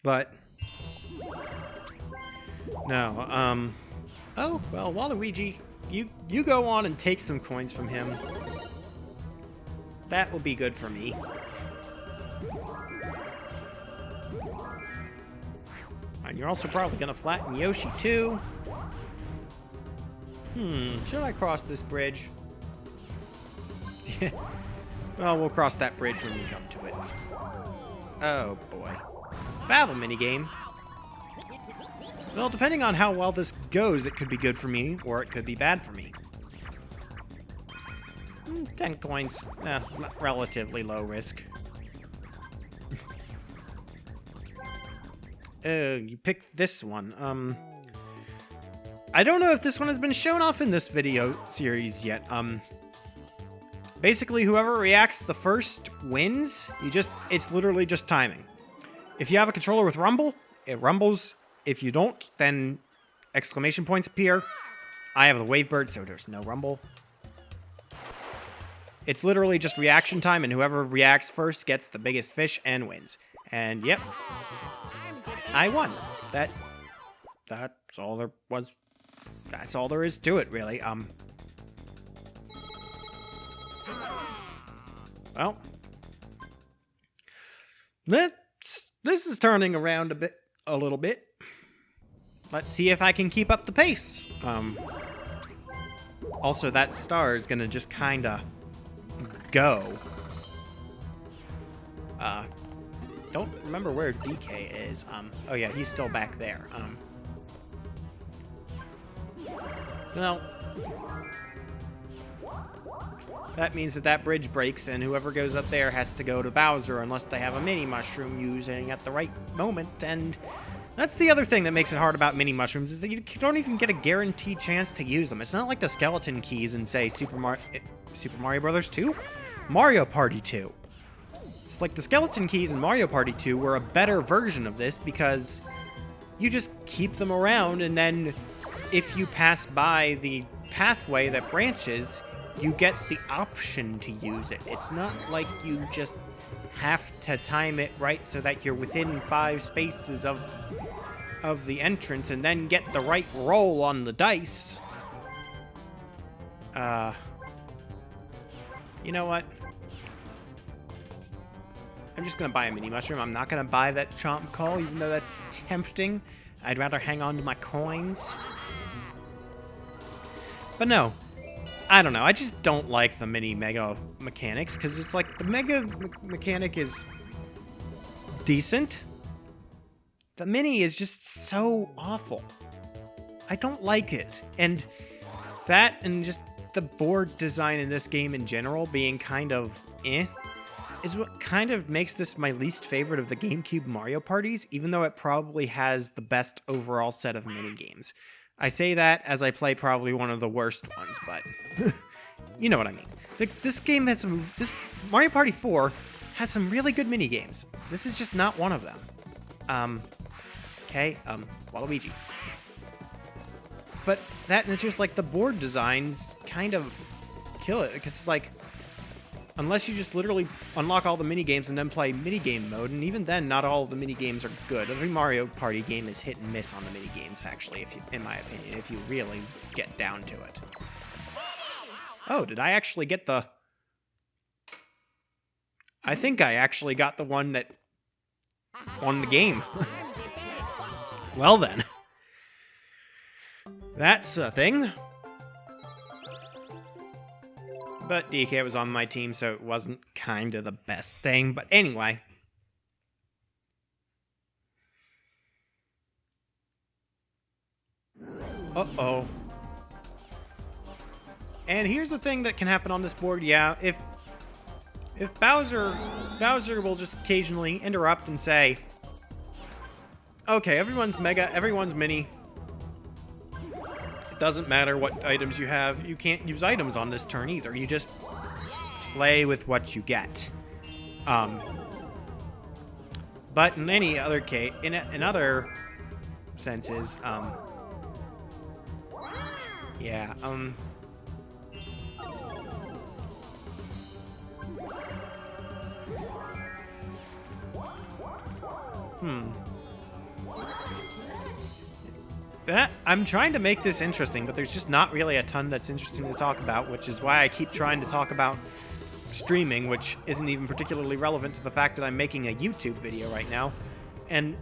But no, oh, well, Waluigi, you go on and take some coins from him. That will be good for me. And you're also probably gonna flatten Yoshi too. Should I cross this bridge? Well, we'll cross that bridge when we come to it. Oh boy. Battle minigame. Well, depending on how well this goes, it could be good for me, or it could be bad for me. 10 coins. Relatively low risk. You picked this one. I don't know if this one has been shown off in this video series yet. Basically, whoever reacts the first wins. It's literally just timing. If you have a controller with rumble, it rumbles. If you don't, then exclamation points appear. I have the Wavebird, so there's no rumble. It's literally just reaction time, and whoever reacts first gets the biggest fish and wins. And yep, I won. That's all there was. That's all there is to it, really. Well, this is turning around a little bit. Let's see if I can keep up the pace. Also, that star is gonna just kinda go. Don't remember where DK is. Oh yeah, he's still back there. Well, that means that bridge breaks, and whoever goes up there has to go to Bowser unless they have a mini mushroom using at the right moment. And that's the other thing that makes it hard about mini mushrooms, is that you don't even get a guaranteed chance to use them. It's not like the skeleton keys in, say, Super Mario Bros. 2? Mario Party 2. It's like the skeleton keys in Mario Party 2 were a better version of this, because you just keep them around, and then if you pass by the pathway that branches, you get the option to use it. It's not like you just have to time it right so that you're within 5 spaces of the entrance and then get the right roll on the dice. You know what? I'm just gonna buy a mini mushroom. I'm not gonna buy that chomp call, even though that's tempting. I'd rather hang on to my coins. But no, I don't know. I just don't like the mini mega mechanics, because it's like the mega mechanic is decent. The mini is just so awful. I don't like it. And that, and just the board design in this game in general being kind of is what kind of makes this my least favorite of the GameCube Mario parties, even though it probably has the best overall set of mini games. I say that as I play probably one of the worst ones, but you know what I mean. This game has this Mario Party 4 has some really good mini games. This is just not one of them. Okay, Waluigi. But that, and it's just like the board designs kind of kill it, because it's like, unless you just literally unlock all the mini games and then play minigame mode, and even then, not all of the mini games are good. Every Mario Party game is hit and miss on the mini games, actually, in my opinion, if you really get down to it. Oh, did I actually get the... I think I actually got the one that won the game. Well then. That's a thing. But DK was on my team, so it wasn't kind of the best thing. But anyway. Uh-oh. And here's the thing that can happen on this board. Yeah, if Bowser will just occasionally interrupt and say, okay, everyone's mega, everyone's mini. It doesn't matter what items you have. You can't use items on this turn either. You just play with what you get. But in any other case, in other senses, yeah, I'm trying to make this interesting, but there's just not really a ton that's interesting to talk about, which is why I keep trying to talk about streaming, which isn't even particularly relevant to the fact that I'm making a YouTube video right now. And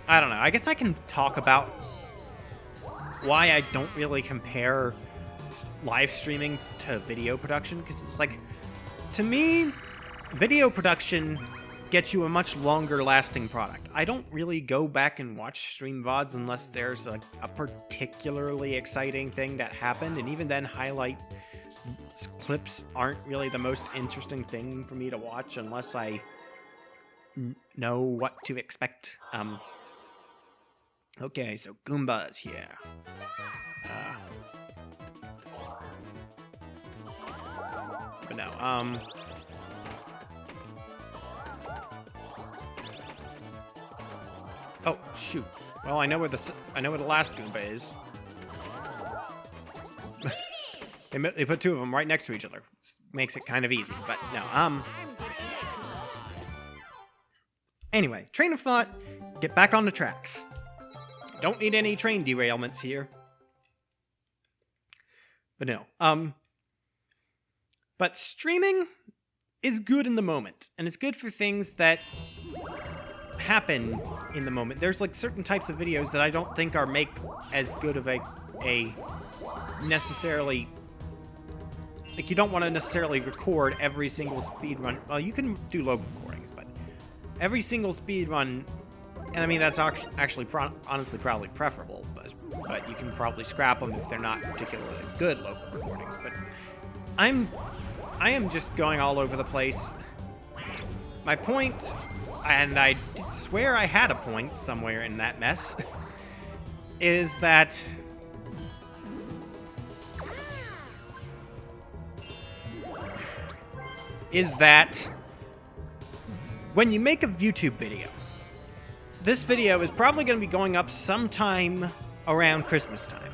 I don't know, I guess I can talk about why I don't really compare live streaming to video production, because it's like, to me, video production gets you a much longer lasting product. I don't really go back and watch stream VODs unless there's a particularly exciting thing that happened, and even then highlight clips aren't really the most interesting thing for me to watch unless I know what to expect. Okay, so Goomba's here. But no, oh shoot. Well, I know where the last Goomba is. They put two of them right next to each other. Makes it kind of easy, but no. Anyway, train of thought. Get back on the tracks. Don't need any train derailments here. But no. But streaming is good in the moment, and it's good for things that happen in the moment. There's like certain types of videos that I don't think are make as good of a necessarily, like, you don't want to necessarily record every single speedrun. Well, you can do local recordings, but every single speedrun, and I mean that's actually honestly probably preferable, but you can probably scrap them if they're not particularly good local recordings. But I am just going all over the place. My point, and I swear I had a point somewhere in that mess, is that when you make a YouTube video, this video is probably going to be going up sometime around Christmas time.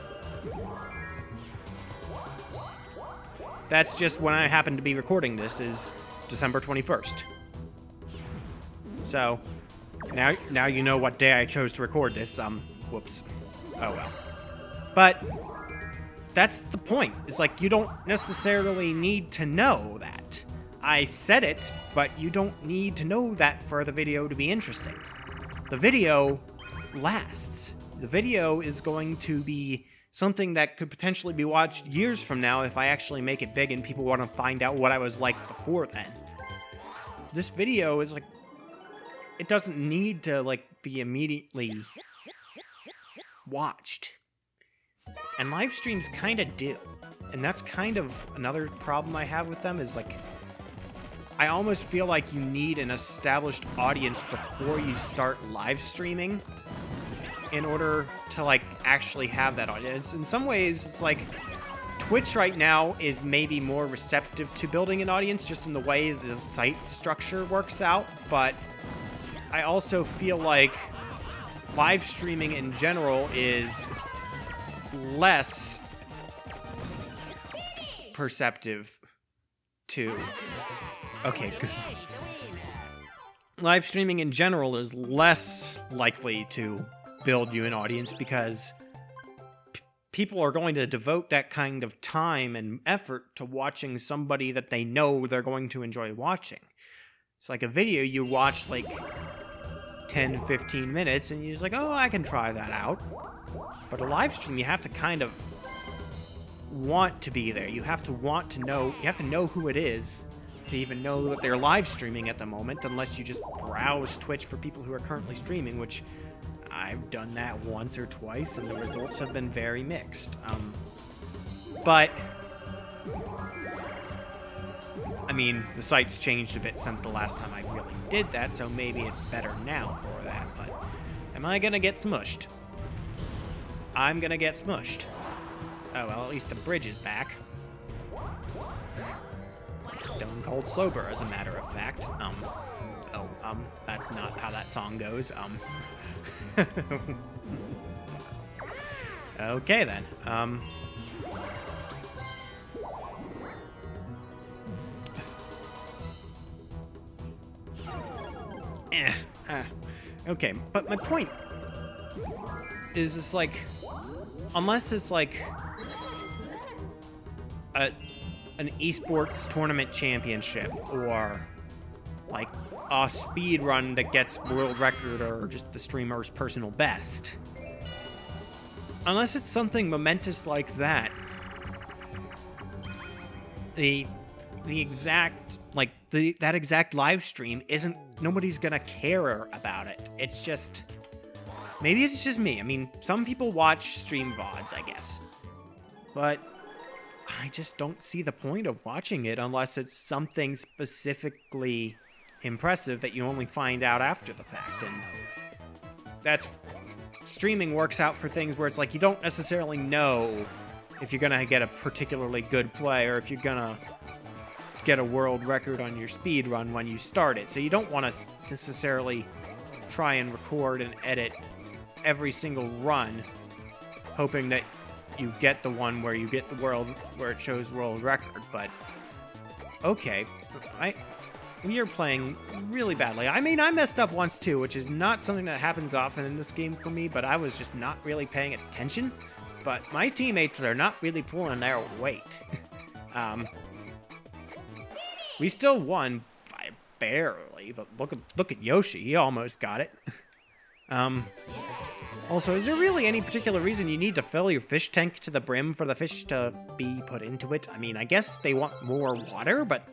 That's just when I happen to be recording this, is December 21st. So, now you know what day I chose to record this. Whoops. Oh well. But that's the point. It's like, you don't necessarily need to know that. I said it, but you don't need to know that for the video to be interesting. The video lasts. The video is going to be something that could potentially be watched years from now if I actually make it big and people want to find out what I was like before then. This video is like, it doesn't need to like be immediately watched. And live streams kind of do. And that's kind of another problem I have with them, is like, I almost feel like you need an established audience before you start live streaming in order to like actually have that audience. In some ways, it's like Twitch right now is maybe more receptive to building an audience just in the way the site structure works out, but I also feel like live streaming in general is less perceptive to... Okay, good. Live streaming in general is less likely to build you an audience because people are going to devote that kind of time and effort to watching somebody that they know they're going to enjoy watching. It's like a video you watch like 10, 15 minutes and you're just like, oh, I can try that out. But a live stream, you have to kind of want to be there. You have to want to know, you have to know who it is to even know that they're live streaming at the moment, unless you just browse Twitch for people who are currently streaming, which I've done that once or twice, and the results have been very mixed. But I mean, the site's changed a bit since the last time I really did that, so maybe it's better now for that, but am I gonna get smushed? I'm gonna get smushed. Oh, well, at least the bridge is back. Stone cold sober, as a matter of fact. That's not how that song goes. Okay, then. Okay, but my point is just like, unless it's like an esports tournament championship or like a speed run that gets world record or just the streamer's personal best. Unless it's something momentous like that, that exact live stream isn't, nobody's gonna care about it. It's just, maybe it's just me. I mean, some people watch stream VODs, I guess. But I just don't see the point of watching it unless it's something specifically impressive that you only find out after the fact. And that's, streaming works out for things where it's like you don't necessarily know if you're gonna get a particularly good play or if you're gonna get a world record on your speed run when you start it. So you don't want to necessarily try and record and edit every single run hoping that you get the one where you get the world, where it shows world record. But okay, we are playing really badly. I mean, I messed up once too, which is not something that happens often in this game for me, but I was just not really paying attention. But my teammates are not really pulling their weight. We still won by barely, but look at Yoshi. He almost got it. Also, is there really any particular reason you need to fill your fish tank to the brim for the fish to be put into it? I mean, I guess they want more water, but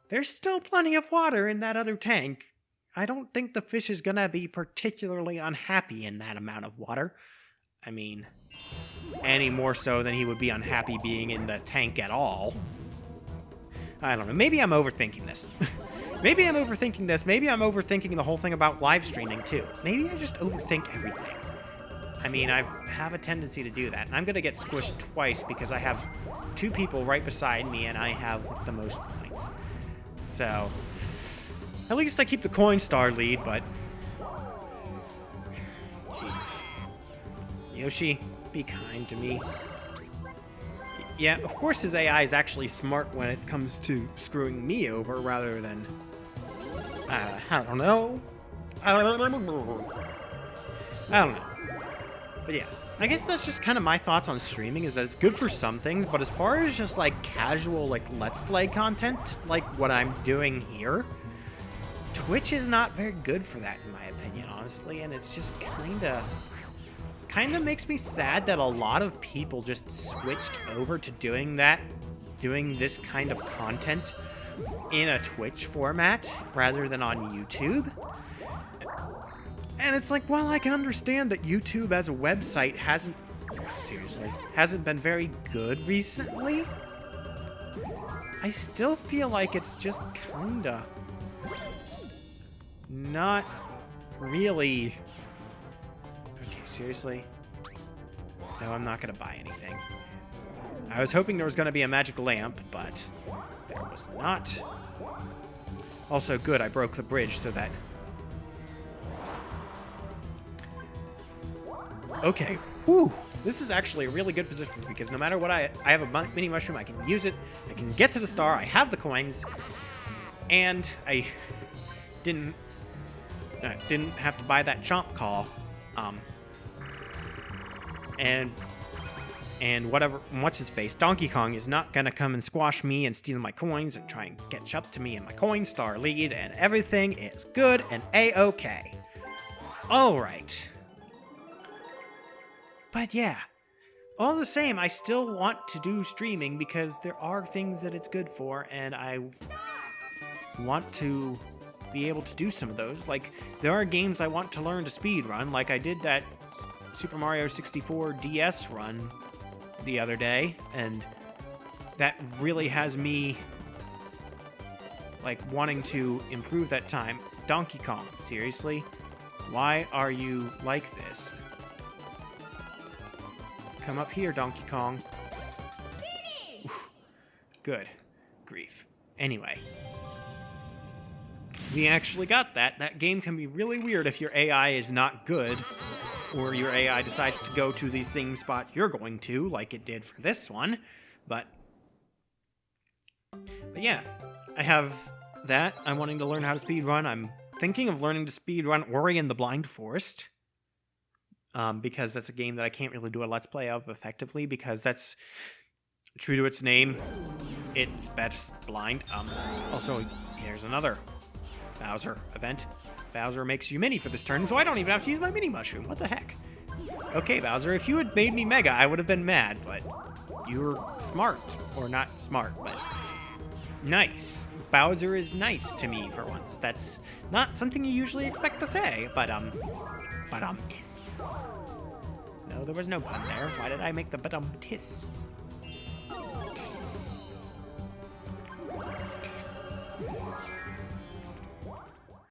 there's still plenty of water in that other tank. I don't think the fish is gonna be particularly unhappy in that amount of water. I mean, any more so than he would be unhappy being in the tank at all. I don't know. Maybe I'm overthinking this. Maybe I'm overthinking this. Maybe I'm overthinking the whole thing about live streaming, too. Maybe I just overthink everything. I mean, I have a tendency to do that. And I'm going to get squished twice because I have two people right beside me and I have the most points. So, at least I keep the coin star lead, but... Jeez. Yoshi, be kind to me. Yeah, of course his AI is actually smart when it comes to screwing me over rather than... I don't know. I don't know. But yeah, I guess that's just kind of my thoughts on streaming, is that it's good for some things, but as far as just like casual like Let's Play content, like what I'm doing here, Twitch is not very good for that in my opinion, honestly, and it's just kind of makes me sad that a lot of people just switched over to doing this kind of content in a Twitch format rather than on YouTube. And it's like, well, I can understand that YouTube as a website hasn't been very good recently. I still feel like it's just kinda not really... Seriously? No, I'm not gonna buy anything. I was hoping there was gonna be a magic lamp, but there was not. Also, good, I broke the bridge so that... Okay, whew! This is actually a really good position because no matter what I have a mini mushroom, I can use it, I can get to the star, I have the coins, and I didn't have to buy that chomp call. And what's his face? Donkey Kong is not gonna come and squash me and steal my coins and try and catch up to me in my coin star lead, and everything is good and a-okay. Alright. But yeah, all the same, I still want to do streaming because there are things that it's good for, and I want to be able to do some of those. Like, there are games I want to learn to speedrun, like I did that Super Mario 64 DS run the other day, and that really has me like wanting to improve that time. Donkey Kong, seriously? Why are you like this? Come up here, Donkey Kong. Oof. Good grief. Anyway, we actually got that. That game can be really weird if your AI is not good, or your AI decides to go to the same spot you're going to, like it did for this one. But yeah, I have that. I'm wanting to learn how to speedrun. I'm thinking of learning to speedrun Ori and the Blind Forest. because that's a game that I can't really do a Let's Play of effectively, because that's true to its name. It's best blind. Also, here's another Bowser event. Bowser makes you mini for this turn, so I don't even have to use my mini mushroom. What the heck? Okay, Bowser, if you had made me Mega, I would have been mad, but you were smart. Or not smart, but nice. Bowser is nice to me for once. That's not something you usually expect to say, but yes. No, there was no pun there. Why did I make the tis?